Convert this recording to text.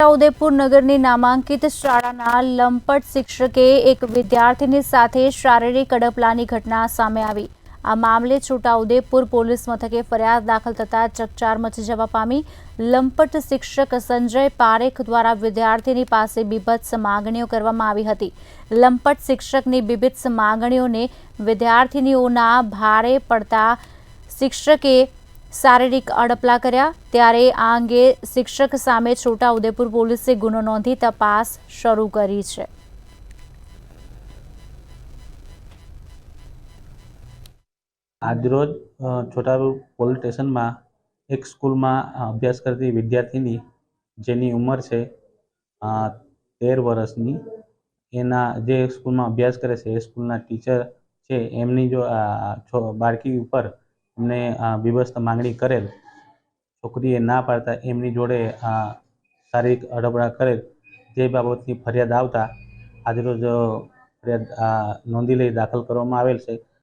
છોટાઉદેપુર નગરની નામાંકિત શાળાના લંપટ શિક્ષકે એક વિદ્યાર્થીની સાથે શારીરિક અડપલાની ઘટના સામે આવી। આ મામલે છોટાઉદેપુર પોલીસ મથકે ફરિયાદ દાખલ થતા ચકચાર મચી જવા પામી। લંપટ શિક્ષક સંજય પારેખ દ્વારા વિદ્યાર્થીની પાસે બીભત્સ માંગણીઓ કરવામાં આવી હતી। લંપટ શિક્ષકની બીભત્સ માંગણીઓને વિદ્યાર્થીનીઓના ભારે પડતા શિક્ષકે શારીરિક અડપલા કર્યા। ત્યારે આ અંગે શિક્ષક સામે છોટાઉદેપુર પોલીસે ગુનો નોંધી તપાસ શરૂ કરી છે। આજરોજ છોટાઉદેપુર પોલીસ સ્ટેશનમાં એક સ્કૂલમાં અભ્યાસ કરતી વિદ્યાર્થીની જેની ઉંમર છે 13 વર્ષની, એના જે સ્કૂલમાં અભ્યાસ કરે છે એ સ્કૂલના ટીચર છે એમની જો બાળકી ઉપર એમને બીભત્સ માંગણી કરેલ, છોકરીએ ના પાડતા એમની જોડે શારીરિક અડપલા કરેલ, જે બાબતની ફરિયાદ આવતા આજરોજ ફરિયાદ નોંધી લઈ દાખલ કરવામાં આવેલ છે।